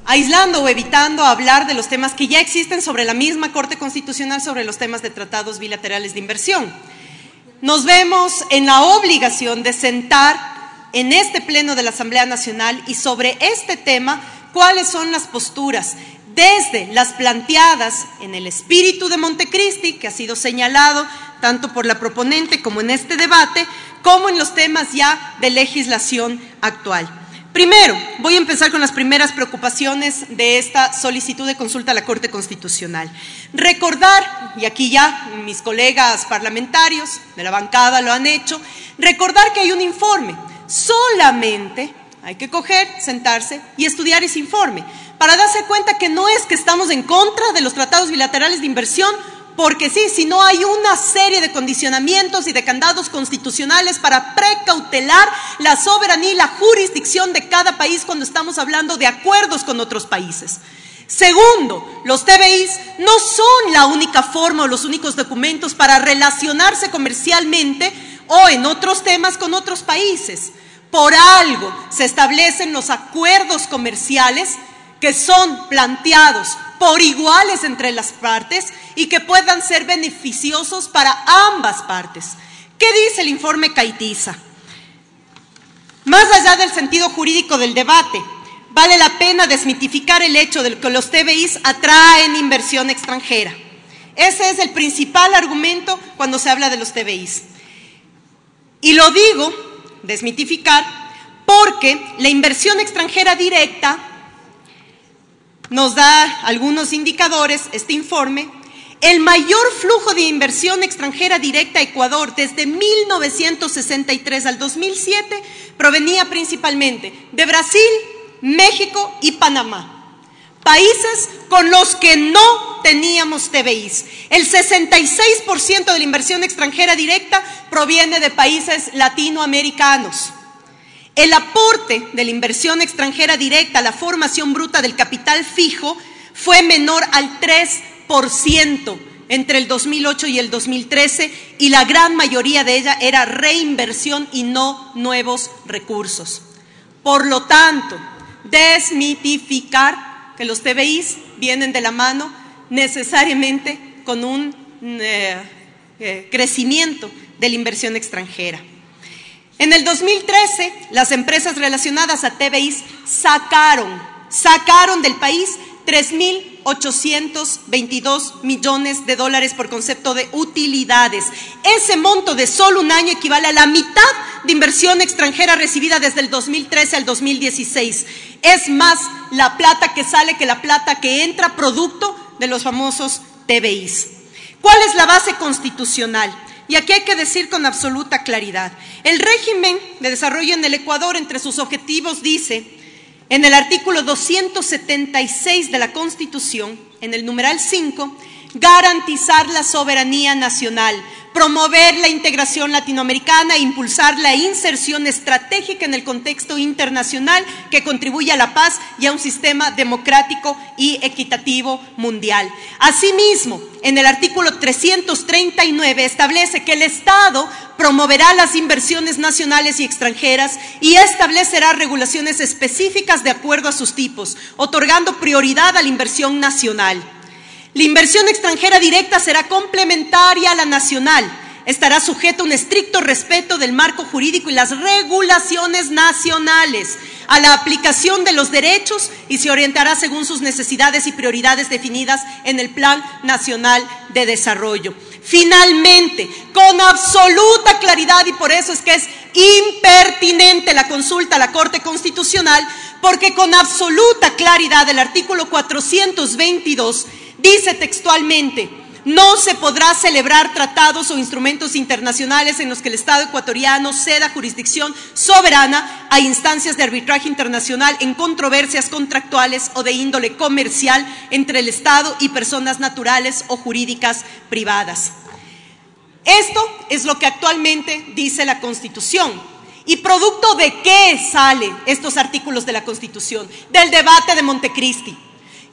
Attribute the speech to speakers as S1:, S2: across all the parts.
S1: aislando o evitando hablar de los temas que ya existen sobre la misma Corte Constitucional sobre los temas de tratados bilaterales de inversión. Nos vemos en la obligación de sentar en este pleno de la Asamblea Nacional y sobre este tema cuáles son las posturas, desde las planteadas en el espíritu de Montecristi, que ha sido señalado tanto por la proponente como en este debate, como en los temas ya de legislación actual. Primero, voy a empezar con las primeras preocupaciones de esta solicitud de consulta a la Corte Constitucional. Recordar, y aquí ya mis colegas parlamentarios de la bancada lo han hecho, recordar que hay un informe. Solamente hay que coger, sentarse y estudiar ese informe para darse cuenta que no es que estamos en contra de los tratados bilaterales de inversión, porque sí, sino hay una serie de condicionamientos y de candados constitucionales para precautelar la soberanía y la jurisdicción de cada país cuando estamos hablando de acuerdos con otros países. Segundo, los TBIs no son la única forma o los únicos documentos para relacionarse comercialmente o en otros temas con otros países. Por algo se establecen los acuerdos comerciales que son planteados por iguales entre las partes y que puedan ser beneficiosos para ambas partes. ¿Qué dice el informe Caitiza? Más allá del sentido jurídico del debate, vale la pena desmitificar el hecho de que los TBIs atraen inversión extranjera. Ese es el principal argumento cuando se habla de los TBIs. Y lo digo, desmitificar, porque la inversión extranjera directa nos da algunos indicadores, este informe. El mayor flujo de inversión extranjera directa a Ecuador desde 1963 al 2007 provenía principalmente de Brasil, México y Panamá, países con los que no teníamos TBIs. El 66% de la inversión extranjera directa proviene de países latinoamericanos. El aporte de la inversión extranjera directa a la formación bruta del capital fijo fue menor al 3% entre el 2008 y el 2013 y la gran mayoría de ella era reinversión y no nuevos recursos. Por lo tanto, desmitificar que los TBIs vienen de la mano necesariamente con un crecimiento de la inversión extranjera. En el 2013, las empresas relacionadas a TBIs sacaron del país 3.822 millones de dólares por concepto de utilidades. Ese monto de solo un año equivale a la mitad de inversión extranjera recibida desde el 2013 al 2016. Es más la plata que sale que la plata que entra producto de los famosos TBIs. ¿Cuál es la base constitucional? Y aquí hay que decir con absoluta claridad, el régimen de desarrollo en el Ecuador entre sus objetivos dice, en el artículo 276 de la Constitución, en el numeral 5, garantizar la soberanía nacional, promover la integración latinoamericana e impulsar la inserción estratégica en el contexto internacional que contribuye a la paz y a un sistema democrático y equitativo mundial. Asimismo, en el artículo 339 establece que el Estado promoverá las inversiones nacionales y extranjeras y establecerá regulaciones específicas de acuerdo a sus tipos, otorgando prioridad a la inversión nacional. La inversión extranjera directa será complementaria a la nacional, estará sujeta a un estricto respeto del marco jurídico y las regulaciones nacionales, a la aplicación de los derechos y se orientará según sus necesidades y prioridades definidas en el Plan Nacional de Desarrollo. Finalmente, con absoluta claridad, y por eso es que es impertinente la consulta a la Corte Constitucional, porque con absoluta claridad el artículo 422 dice textualmente: no se podrá celebrar tratados o instrumentos internacionales en los que el Estado ecuatoriano ceda jurisdicción soberana a instancias de arbitraje internacional en controversias contractuales o de índole comercial entre el Estado y personas naturales o jurídicas privadas. Esto es lo que actualmente dice la Constitución. ¿Y producto de qué salen estos artículos de la Constitución? Del debate de Montecristi.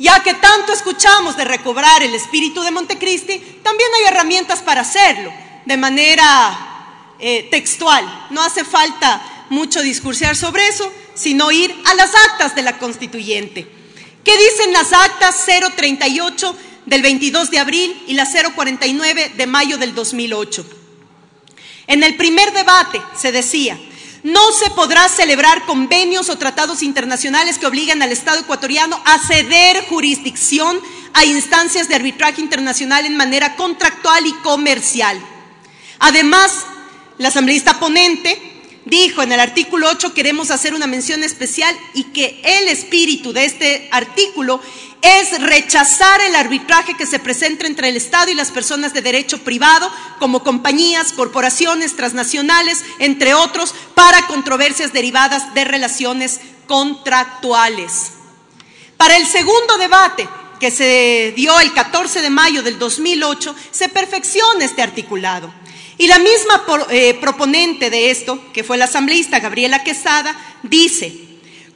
S1: Ya que tanto escuchamos de recobrar el espíritu de Montecristi, también hay herramientas para hacerlo de manera textual. No hace falta mucho discursear sobre eso, sino ir a las actas de la Constituyente. ¿Qué dicen las actas 038 del 22 de abril y la 049 de mayo del 2008? En el primer debate se decía: no se podrá celebrar convenios o tratados internacionales que obliguen al Estado ecuatoriano a ceder jurisdicción a instancias de arbitraje internacional en manera contractual y comercial. Además, la asambleísta ponente dijo en el artículo 8, queremos hacer una mención especial, y que el espíritu de este artículo es rechazar el arbitraje que se presenta entre el Estado y las personas de derecho privado, como compañías, corporaciones, transnacionales, entre otros, para controversias derivadas de relaciones contractuales. Para el segundo debate, que se dio el 14 de mayo del 2008, se perfecciona este articulado. Y la misma proponente de esto, que fue la asambleísta Gabriela Quesada, dice: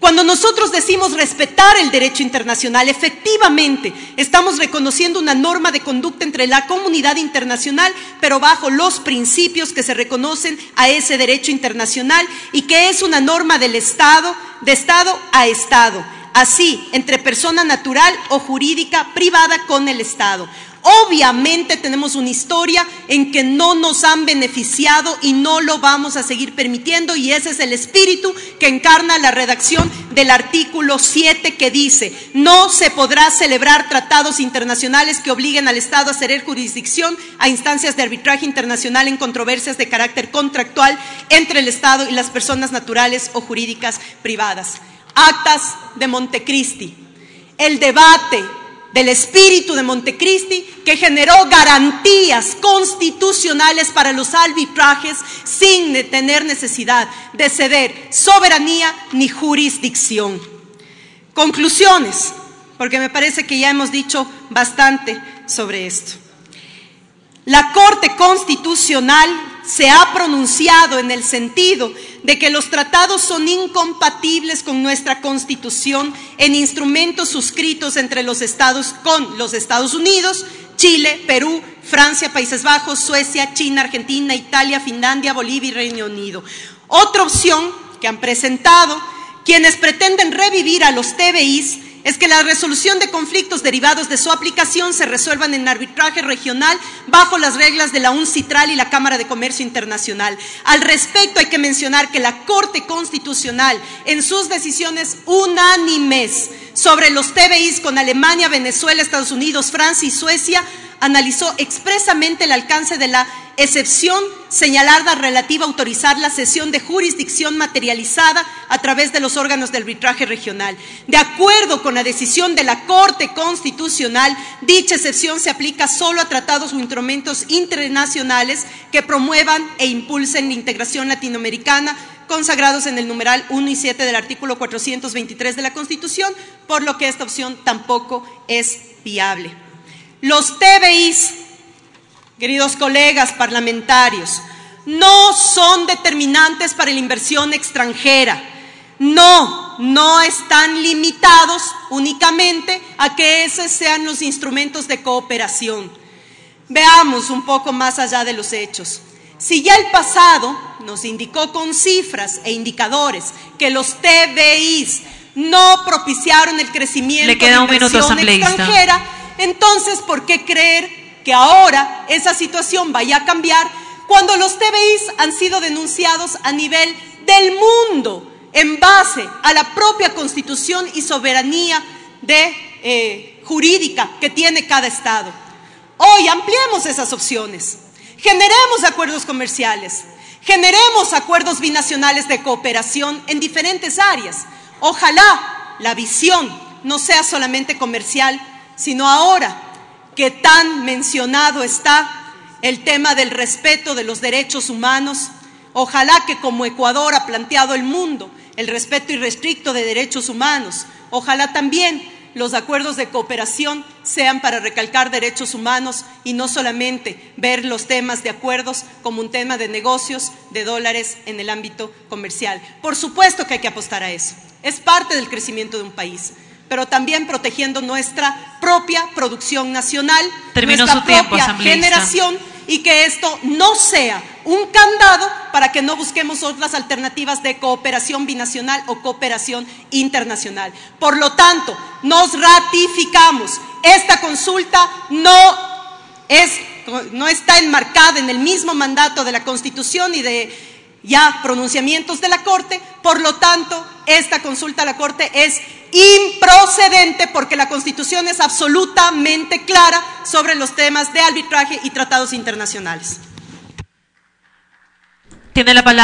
S1: cuando nosotros decimos respetar el derecho internacional, efectivamente estamos reconociendo una norma de conducta entre la comunidad internacional, pero bajo los principios que se reconocen a ese derecho internacional, y que es una norma del Estado, de Estado a Estado, así entre persona natural o jurídica privada con el Estado. Obviamente tenemos una historia en que no nos han beneficiado y no lo vamos a seguir permitiendo, y ese es el espíritu que encarna la redacción del artículo 7, que dice: no se podrá celebrar tratados internacionales que obliguen al Estado a ceder jurisdicción a instancias de arbitraje internacional en controversias de carácter contractual entre el Estado y las personas naturales o jurídicas privadas. Actas de Montecristi. El debate del espíritu de Montecristi, que generó garantías constitucionales para los arbitrajes sin tener necesidad de ceder soberanía ni jurisdicción. Conclusiones, porque me parece que ya hemos dicho bastante sobre esto. La Corte Constitucional se ha pronunciado en el sentido de que los tratados son incompatibles con nuestra Constitución en instrumentos suscritos entre los Estados con los Estados Unidos, Chile, Perú, Francia, Países Bajos, Suecia, China, Argentina, Italia, Finlandia, Bolivia y Reino Unido. Otra opción que han presentado quienes pretenden revivir a los TBIs es que la resolución de conflictos derivados de su aplicación se resuelvan en arbitraje regional bajo las reglas de la UNCITRAL y la Cámara de Comercio Internacional. Al respecto, hay que mencionar que la Corte Constitucional, en sus decisiones unánimes sobre los TBIs con Alemania, Venezuela, Estados Unidos, Francia y Suecia, analizó expresamente el alcance de la excepción señalada relativa a autorizar la cesión de jurisdicción materializada a través de los órganos de arbitraje regional. De acuerdo con la decisión de la Corte Constitucional, dicha excepción se aplica solo a tratados o instrumentos internacionales que promuevan e impulsen la integración latinoamericana, consagrados en el numeral 1 y 7 del artículo 423 de la Constitución, por lo que esta opción tampoco es viable. Los TBIs, queridos colegas parlamentarios, no son determinantes para la inversión extranjera. No están limitados únicamente a que esos sean los instrumentos de cooperación. Veamos un poco más allá de los hechos. Si ya el pasado nos indicó con cifras e indicadores que los TBIs no propiciaron el crecimiento de inversión extranjera, entonces, ¿por qué creer que ahora esa situación vaya a cambiar cuando los TBIs han sido denunciados a nivel del mundo en base a la propia Constitución y soberanía jurídica que tiene cada Estado? Hoy ampliemos esas opciones, generemos acuerdos comerciales, generemos acuerdos binacionales de cooperación en diferentes áreas. Ojalá la visión no sea solamente comercial, sino ahora que tan mencionado está el tema del respeto de los derechos humanos, ojalá que como Ecuador ha planteado el mundo el respeto irrestricto de derechos humanos, ojalá también los acuerdos de cooperación sean para recalcar derechos humanos y no solamente ver los temas de acuerdos como un tema de negocios, de dólares en el ámbito comercial. Por supuesto que hay que apostar a eso, es parte del crecimiento de un país, pero también protegiendo nuestra propia producción nuestra propia generación, y que esto no sea un candado para que no busquemos otras alternativas de cooperación binacional o cooperación internacional. Por lo tanto, nos ratificamos. Esta consulta no está enmarcada en el mismo mandato de la Constitución y de ya pronunciamientos de la Corte. Por lo tanto, esta consulta a la Corte es improcedente porque la Constitución es absolutamente clara sobre los temas de arbitraje y tratados internacionales.
S2: Tiene la palabra.